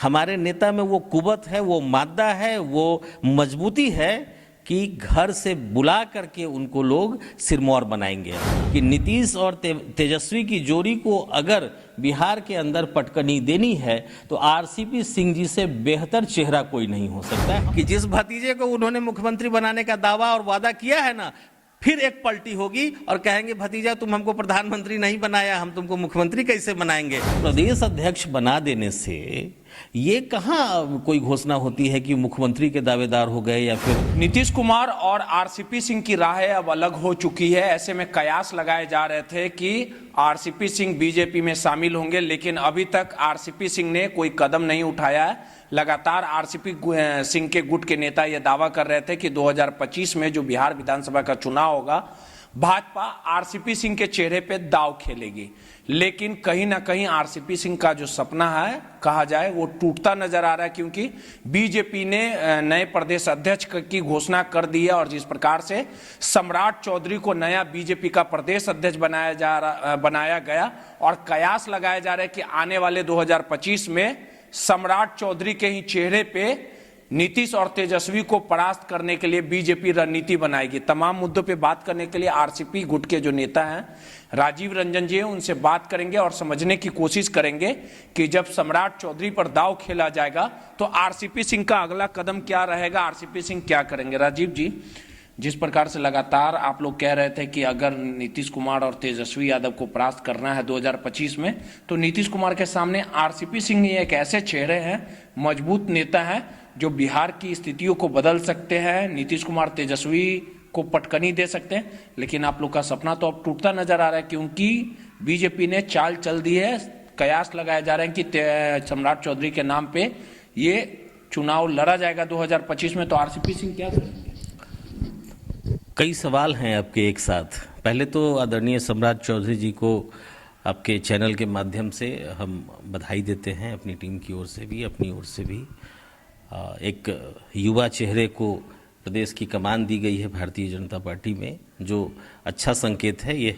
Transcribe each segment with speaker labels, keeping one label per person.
Speaker 1: हमारे नेता में वो कुवत है, वो मादा है, वो मजबूती है कि घर से बुला करके उनको लोग सिरमौर बनाएंगे। कि नीतीश और तेजस्वी की जोड़ी को अगर बिहार के अंदर पटकनी देनी है तो आरसीपी सिंह जी से बेहतर चेहरा कोई नहीं हो सकता है। कि जिस भतीजे को उन्होंने मुख्यमंत्री बनाने का दावा और वादा किया है ना, फिर एक पलटी होगी और कहेंगे भतीजा तुम हमको प्रधानमंत्री नहीं बनाया, हम तुमको मुख्यमंत्री कैसे बनाएंगे। प्रदेश अध्यक्ष बना देने से ये कहाँ कोई घोषणा होती है कि मुख्यमंत्री के दावेदार हो गए या फिर।
Speaker 2: नीतीश कुमार और आरसीपी सिंह की राहें अब अलग हो चुकी है। ऐसे में कयास लगाए जा रहे थे कि आरसीपी सिंह बीजेपी में शामिल होंगे, लेकिन अभी तक आरसीपी सिंह ने कोई कदम नहीं उठाया है। लगातार आरसीपी सिंह के गुट के नेता यह दावा कर रहे थे कि 2025 में जो बिहार विधानसभा का चुनाव होगा भाजपा आरसीपी सिंह के चेहरे पे दाव खेलेगी, लेकिन कहीं ना कहीं आरसीपी सिंह का जो सपना है कहा जाए वो टूटता नजर आ रहा है, क्योंकि बीजेपी ने नए प्रदेश अध्यक्ष की घोषणा कर दी है और जिस प्रकार से सम्राट चौधरी को नया बीजेपी का प्रदेश अध्यक्ष बनाया गया और कयास लगाया जा रहा है कि आने वाले 2025 में सम्राट चौधरी के ही चेहरे पे नीतीश और तेजस्वी को परास्त करने के लिए बीजेपी रणनीति बनाएगी। तमाम मुद्दों पे बात करने के लिए आरसीपी गुट के जो नेता हैं राजीव रंजन जी, उनसे बात करेंगे और समझने की कोशिश करेंगे कि जब सम्राट चौधरी पर दांव खेला जाएगा तो आरसीपी सिंह का अगला कदम क्या रहेगा, आरसीपी सिंह क्या करेंगे। राजीव जी, जिस प्रकार से लगातार आप लोग कह रहे थे कि अगर नीतीश कुमार और तेजस्वी यादव को परास्त करना है 2025 में, तो नीतीश कुमार के सामने आरसीपी सिंह एक ऐसे चेहरे हैं, मजबूत नेता हैं जो बिहार की स्थितियों को बदल सकते हैं, नीतीश कुमार तेजस्वी को पटकनी दे सकते हैं। लेकिन आप लोग का सपना तो अब टूटता नजर आ रहा है, क्योंकि बीजेपी ने चाल चल दी है। कयास लगाए जा रहे हैं कि सम्राट चौधरी के नाम पे ये चुनाव लड़ा जाएगा 2025 में, तो आरसीपी सिंह क्या करेंगे?
Speaker 1: कई सवाल हैं आपके एक साथ। पहले तो आदरणीय सम्राट चौधरी जी को आपके चैनल के माध्यम से हम बधाई देते हैं, अपनी टीम की ओर से भी, अपनी ओर से भी। एक युवा चेहरे को प्रदेश की कमान दी गई है भारतीय जनता पार्टी में, जो अच्छा संकेत है ये।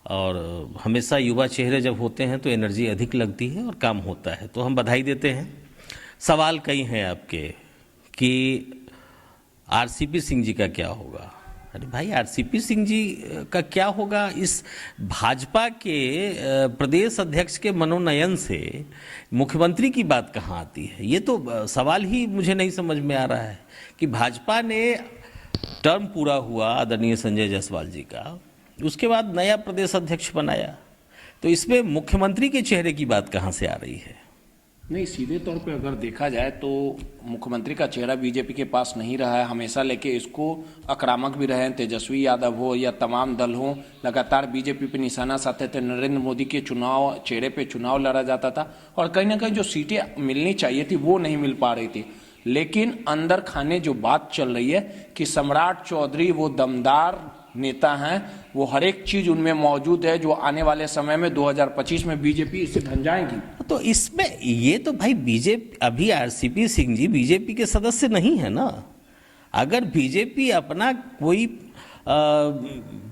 Speaker 1: और हमेशा युवा चेहरे जब होते हैं तो एनर्जी अधिक लगती है और काम होता है, तो हम बधाई देते हैं। सवाल कई हैं आपके कि आरसीपी सिंह जी का क्या होगा। अरे भाई, आरसीपी सिंह जी का क्या होगा, इस भाजपा के प्रदेश अध्यक्ष के मनोनयन से मुख्यमंत्री की बात कहाँ आती है। ये तो सवाल ही मुझे नहीं समझ में आ रहा है कि भाजपा ने टर्म पूरा हुआ आदरणीय संजय जायसवाल जी का, उसके बाद नया प्रदेश अध्यक्ष बनाया, तो इसमें मुख्यमंत्री के चेहरे की बात कहाँ से आ रही है।
Speaker 2: नहीं, सीधे तौर पे अगर देखा जाए तो मुख्यमंत्री का चेहरा बीजेपी के पास नहीं रहा है हमेशा, लेके इसको आक्रामक भी रहे हैं, तेजस्वी यादव हो या तमाम दल हो, लगातार बीजेपी पे निशाना साधते थे। नरेंद्र मोदी के चेहरे पे चुनाव लड़ा जाता था और कहीं ना कहीं जो सीटें मिलनी चाहिए थी वो नहीं मिल पा रही थी। लेकिन अंदर खाने जो बात चल रही है कि सम्राट चौधरी वो दमदार नेता हैं, वो हर एक चीज उनमें मौजूद है जो आने वाले समय में 2025 में बीजेपी इससे भंजाएगी।
Speaker 1: तो इसमें ये तो भाई बीजेपी, अभी आरसीपी सिंह जी बीजेपी के सदस्य नहीं है ना। अगर बीजेपी अपना कोई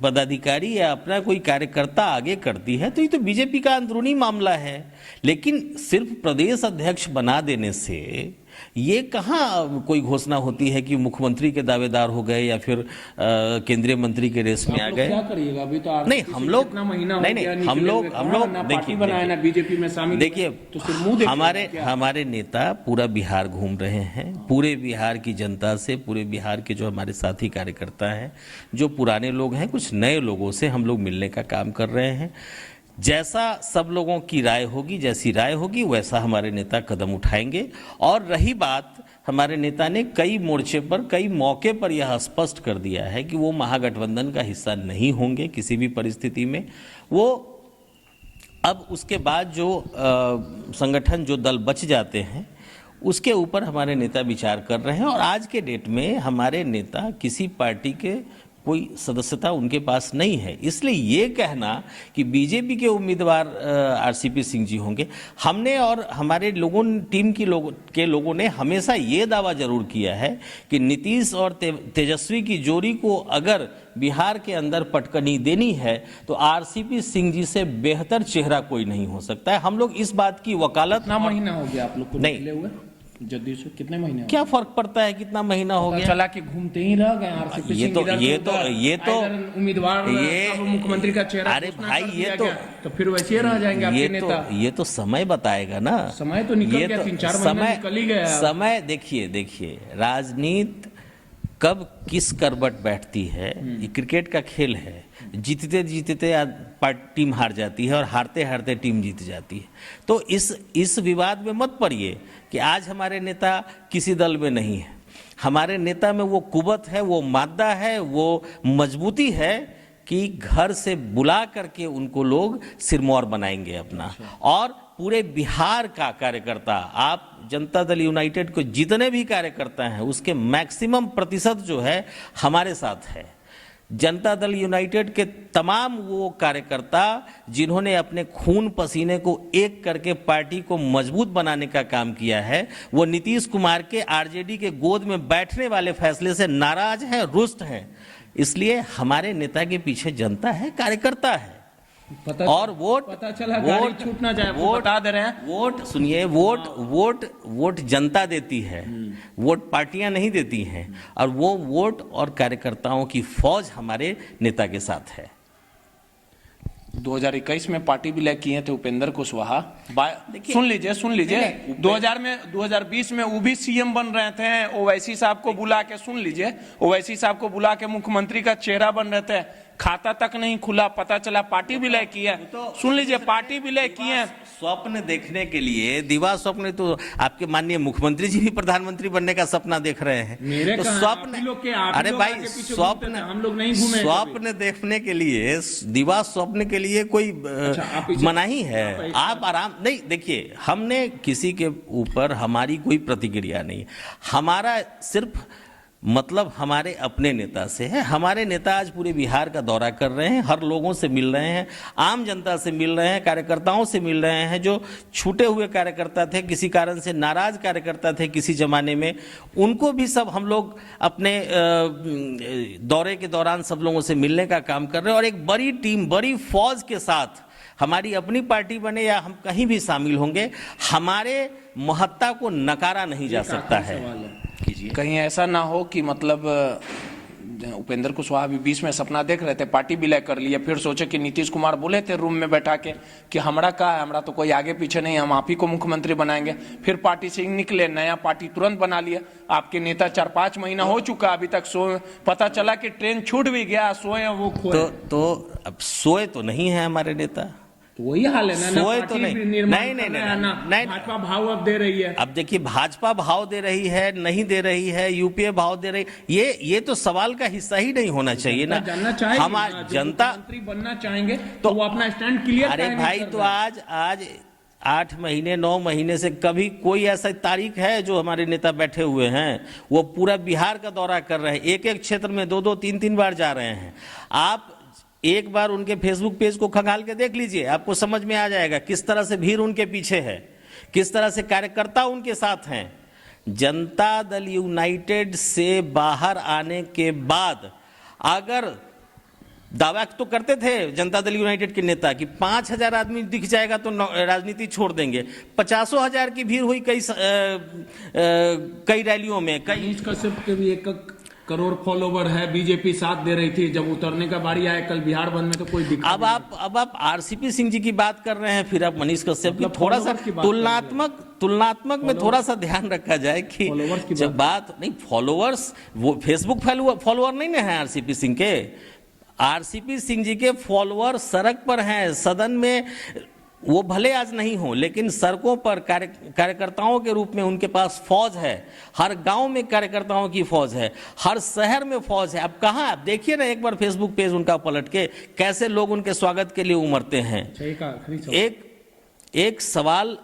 Speaker 1: पदाधिकारी या अपना कोई कार्यकर्ता आगे करती है तो ये तो बीजेपी का अंदरूनी मामला है। लेकिन सिर्फ प्रदेश अध्यक्ष बना देने से ये कहाँ कोई घोषणा होती है कि मुख्यमंत्री के दावेदार हो गए या फिर केंद्रीय मंत्री के रेस में आ गए।
Speaker 2: क्या करिएगा अभी तो
Speaker 1: नहीं, हम लोग हम लोग देखिए
Speaker 2: बीजेपी में शामिल,
Speaker 1: देखिए तो हमारे नेता पूरा बिहार घूम रहे हैं, पूरे बिहार की जनता से, पूरे बिहार के जो हमारे साथी कार्यकर्ता हैं, जो पुराने लोग हैं, कुछ नए लोगों से हम लोग मिलने का काम कर रहे हैं। जैसा सब लोगों की राय होगी, जैसी राय होगी वैसा हमारे नेता कदम उठाएंगे। और रही बात, हमारे नेता ने कई मोर्चे पर, कई मौके पर यह स्पष्ट कर दिया है कि वो महागठबंधन का हिस्सा नहीं होंगे किसी भी परिस्थिति में। वो अब उसके बाद जो संगठन, जो दल बच जाते हैं उसके ऊपर हमारे नेता विचार कर रहे हैं। और आज के डेट में हमारे नेता किसी पार्टी के कोई सदस्यता उनके पास नहीं है। इसलिए ये कहना कि बीजेपी के उम्मीदवार आरसीपी सिंह जी होंगे, हमने और हमारे लोगों टीम के लोगों ने हमेशा ये दावा जरूर किया है कि नीतीश और तेजस्वी की जोड़ी को अगर बिहार के अंदर पटकनी देनी है तो आरसीपी सिंह जी से बेहतर चेहरा कोई नहीं हो सकता है। हम लोग इस बात की वकालत
Speaker 3: कितना महीना हो गया आप लोग को
Speaker 1: नहीं।
Speaker 3: निकले हुए जदयू से? कितने महीने हो
Speaker 1: क्या फर्क पड़ता है कितना महीना हो
Speaker 3: गए?
Speaker 1: गया?
Speaker 3: चला कि घूमते ही रह गए आरसीपी
Speaker 1: ये
Speaker 3: सिंह
Speaker 1: तो
Speaker 3: इधर
Speaker 1: ये
Speaker 3: से
Speaker 1: तो
Speaker 3: उधर,
Speaker 1: ये तो
Speaker 3: इधर उम्मीदवार अब मुख्यमंत्री का चेहरा
Speaker 1: अरे
Speaker 3: घोषणा
Speaker 1: भाई
Speaker 3: कर
Speaker 1: ये
Speaker 3: दिया
Speaker 1: तो
Speaker 3: गया, तो फिर वैसे ही रह जाएंगे आपके नेता।
Speaker 1: ये तो समय बताएगा ना।
Speaker 3: समय तो निकल
Speaker 1: ये
Speaker 3: गया,
Speaker 1: तो
Speaker 3: 3-4 महीना
Speaker 1: समय
Speaker 3: निकल ही गया।
Speaker 1: समय देखिए राजनीति कब किस करवट बैठती है, ये क्रिकेट का खेल है। जीतते जीतते टीम हार जाती है और हारते हारते टीम जीत जाती है। तो इस विवाद में मत पड़िए कि आज हमारे नेता किसी दल में नहीं है। हमारे नेता में वो कुवत है, वो मादा है, वो मजबूती है कि घर से बुला करके उनको लोग सिरमौर बनाएंगे अपना। और पूरे बिहार का कार्यकर्ता, आप जनता दल यूनाइटेड को जितने भी कार्यकर्ता हैं उसके मैक्सिमम प्रतिशत जो है हमारे साथ है। जनता दल यूनाइटेड के तमाम वो कार्यकर्ता जिन्होंने अपने खून पसीने को एक करके पार्टी को मजबूत बनाने का काम किया है, वो नीतीश कुमार के आरजेडी के गोद में बैठने वाले फैसले से नाराज हैं, रुष्ट हैं। इसलिए हमारे नेता के पीछे जनता है, कार्यकर्ता है। और
Speaker 3: पता चला गाड़ी छूट ना जाए, वो बता दे रहे हैं।
Speaker 1: वोट सुनिए, वोट जनता देती है, वोट पार्टियां नहीं देती हैं। और वो वोट और कार्यकर्ताओं की फौज हमारे नेता के साथ है।
Speaker 2: 2021 में पार्टी विलय किए थे उपेंद्र कुशवाहा। सुन लीजिए 2020 में वो भी सीएम बन रहे थे। ओवैसी साहब को बुला के, सुन लीजिए, ओवैसी साहब को बुला के मुख्यमंत्री का चेहरा बन रहे थे। खाता तक नहीं खुला, पता चला पार्टी विलय किया। सुन लीजिए, पार्टी विलय किए।
Speaker 1: स्वप्न देखने के लिए दिवा स्वप्न, तो आपके माननीय मुख्यमंत्री जी भी प्रधानमंत्री बनने का सपना देख रहे हैं। तो स्वप्न, अरे भाई स्वप्न,
Speaker 3: हम लोग नहीं घूमे।
Speaker 1: स्वप्न देखने के लिए, दिवा स्वप्न के लिए कोई मनाही है? आप आराम नहीं, देखिए हमने किसी के ऊपर हमारी कोई प्रतिक्रिया नहीं। हमारा सिर्फ मतलब हमारे अपने नेता से है। हमारे नेता आज पूरे बिहार का दौरा कर रहे हैं, हर लोगों से मिल रहे हैं, आम जनता से मिल रहे हैं, कार्यकर्ताओं से मिल रहे हैं। जो छूटे हुए कार्यकर्ता थे, किसी कारण से नाराज कार्यकर्ता थे किसी जमाने में, उनको भी सब हम लोग अपने दौरे के दौरान सब लोगों से मिलने का काम कर रहे हैं। और एक बड़ी टीम, बड़ी फौज के साथ हमारी अपनी पार्टी बने या हम कहीं भी शामिल होंगे, हमारे महत्ता को नकारा नहीं जा सकता है।
Speaker 2: कहीं ऐसा ना हो कि मतलब उपेंद्र कुशवाहा भी 20 में सपना देख रहे थे, पार्टी विलय कर लिया, फिर सोचे कि नीतीश कुमार बोले थे रूम में बैठा के कि हमरा का है, हमरा तो कोई आगे पीछे नहीं, हम आप ही को मुख्यमंत्री बनाएंगे। फिर पार्टी से निकले, नया पार्टी तुरंत बना लिया। आपके नेता 4-5 महीना हो चुका, अभी तक सोए, पता चला कि ट्रेन छूट भी गया, सोए वो खोए।
Speaker 1: तो अब सोए तो नहीं है हमारे नेता,
Speaker 3: तो वही हाल है ना।
Speaker 1: सोए तो नहीं,
Speaker 3: भाजपा भाव अब दे रही है।
Speaker 1: अब देखिए, भाजपा भाव दे रही है, नहीं दे रही है, यूपीए भाव दे रही, ये तो सवाल का हिस्सा ही नहीं होना चाहिए ना।
Speaker 3: हमारे जनता मंत्री बनना चाहेंगे तो वो अपना स्टैंड क्लियर।
Speaker 1: अरे भाई, तो आज 8 महीने 9 महीने से कभी कोई ऐसा तारीख है जो हमारे नेता बैठे हुए हैं? वो पूरा बिहार का दौरा कर रहे हैं, एक क्षेत्र में 2-2 3-3 बार जा रहे हैं। आप एक बार उनके फेसबुक पेज को खंगाल के देख लीजिए, आपको समझ में आ जाएगा किस तरह से भीड़ उनके पीछे है, किस तरह से कार्यकर्ता उनके साथ हैं। जनता दल यूनाइटेड से बाहर आने के बाद अगर दावा तो करते थे जनता दल यूनाइटेड के नेता कि 5,000 आदमी दिख जाएगा तो राजनीति छोड़ देंगे, 50,000 की भीड़ हुई कई रैलियों में।
Speaker 3: मनीष कश्यप के भी 1 करोड़ फॉलोवर है, बीजेपी साथ दे रही थी। जब उतरने का बारी आया कल बिहार बंद में तो कोई दिक्कत।
Speaker 1: अब आप आरसीपी सिंह जी की बात कर रहे हैं, फिर आप मनीष कश्यप की थोड़ा सा तुलनात्मक में थोड़ा सा ध्यान रखा जाए कि जब बात नहीं, फॉलोवर्स वो फेसबुक फॉलोवर नहीं ना है आरसीपी सिंह के। आरसीपी सिंह जी के फॉलोअर सड़क पर हैं, सदन में वो भले आज नहीं हो, लेकिन सड़कों पर कार्यकर्ताओं के रूप में उनके पास फौज है। हर गांव में कार्यकर्ताओं की फौज है, हर शहर में फौज है। अब कहाँ, आप देखिए ना एक बार फेसबुक पेज उनका पलट के, कैसे लोग उनके स्वागत के लिए उमड़ते हैं। एक सवाल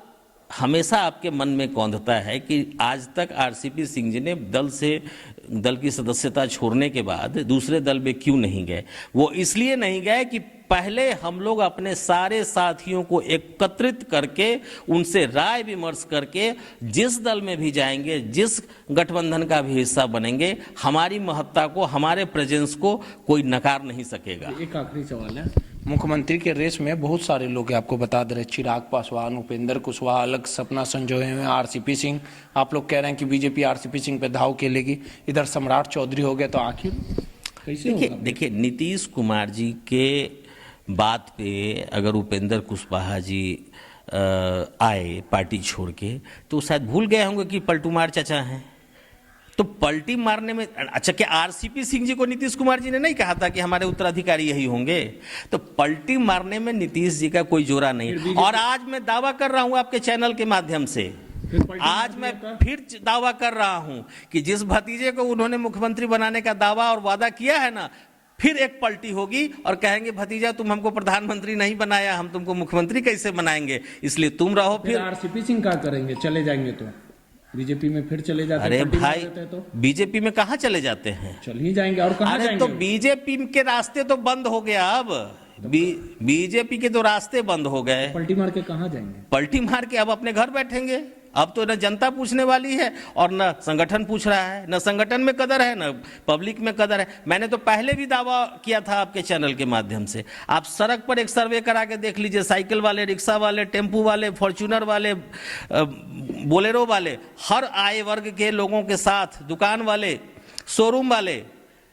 Speaker 1: हमेशा आपके मन में कौंधता है कि आज तक आरसीपी सिंह जी ने दल की सदस्यता छोड़ने के बाद दूसरे दल में क्यों नहीं गए। वो इसलिए नहीं गए कि पहले हम लोग अपने सारे साथियों को एकत्रित करके उनसे राय विमर्श करके जिस दल में भी जाएंगे, जिस गठबंधन का भी हिस्सा बनेंगे, हमारी महत्ता को, हमारे प्रेजेंस को कोई नकार नहीं सकेगा।
Speaker 3: एक आखिरी सवाल है,
Speaker 2: मुख्यमंत्री के रेस में बहुत सारे लोग हैं, आपको बता दे रहे, चिराग पासवान, उपेंद्र कुशवाहा अलग सपना संजोए हुए हैं, आरसीपी सिंह, आप लोग कह रहे हैं कि बीजेपी आरसीपी सिंह पे धाव खेलेगी, इधर सम्राट चौधरी हो गए, तो आखिर कैसे होगा?
Speaker 1: देखिए नीतीश कुमार जी के बात पे अगर उपेंद्र कुशवाहा जी आए पार्टी छोड़ के, तो शायद भूल गए होंगे कि पलटूमार चाचा हैं। तो पलटी मारने में, अच्छा क्या आरसीपी सिंह जी को नीतीश कुमार जी ने नहीं कहा था कि हमारे उत्तराधिकारी यही होंगे? तो पलटी मारने में नीतीश जी का कोई जोरा नहीं। और आज मैं दावा कर रहा हूं आपके चैनल के माध्यम से, आज मैं फिर दावा कर रहा हूं कि जिस भतीजे को उन्होंने मुख्यमंत्री बनाने का दावा और वादा किया है ना, फिर एक पलटी होगी और कहेंगे भतीजा तुम हमको प्रधानमंत्री नहीं बनाया, हम तुमको मुख्यमंत्री कैसे बनाएंगे, इसलिए तुम रहो। फिर
Speaker 3: आरसीपी सिंह क्या करेंगे? चले जाएंगे तो बीजेपी में फिर चले जाते?
Speaker 1: अरे भाई, तो बीजेपी में कहाँ चले जाते हैं?
Speaker 3: चल ही जाएंगे, और कहाँ जाएंगे?
Speaker 1: तो बीजेपी के रास्ते तो बंद हो गया। अब बीजेपी के तो रास्ते बंद हो गए।
Speaker 3: पलटी मार के कहाँ जाएंगे?
Speaker 1: पलटी मार के अब अपने घर बैठेंगे। अब तो न जनता पूछने वाली है और न संगठन पूछ रहा है, न संगठन में कदर है, न पब्लिक में कदर है। मैंने तो पहले भी दावा किया था आपके चैनल के माध्यम से, आप सड़क पर एक सर्वे करा के देख लीजिए, साइकिल वाले, रिक्शा वाले, टेम्पू वाले, फॉर्च्यूनर वाले, बोलेरो वाले, हर आय वर्ग के लोगों के साथ, दुकान वाले, शोरूम वाले,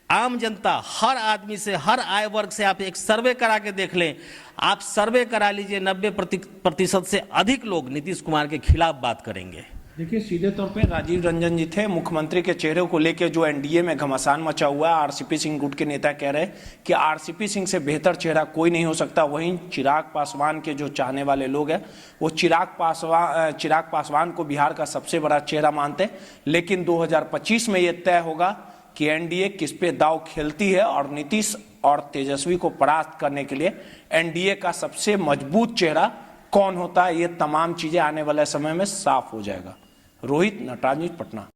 Speaker 1: आम जनता, हर आदमी से, हर आय वर्ग से आप एक सर्वे करा के देख लें। आप सर्वे करा लीजिए, 90% से अधिक लोग नीतीश कुमार के खिलाफ बात करेंगे।
Speaker 3: देखिए सीधे तौर पे
Speaker 2: राजीव रंजन जी थे, मुख्यमंत्री के चेहरे को लेकर जो एनडीए में घमासान मचा हुआ है, आरसीपी सिंह गुट के नेता कह रहे हैं कि आरसीपी सिंह से बेहतर चेहरा कोई नहीं हो सकता। वहीं चिराग पासवान के जो चाहने वाले लोग हैं वो चिराग पासवान को बिहार का सबसे बड़ा चेहरा मानते हैं। लेकिन 2025 में ये तय होगा कि एनडीए किस पे दाव खेलती है और नीतीश और तेजस्वी को परास्त करने के लिए एनडीए का सबसे मजबूत चेहरा कौन होता है। ये तमाम चीजें आने वाले समय में साफ हो जाएगा। रोहित, नटराज न्यूज़, पटना।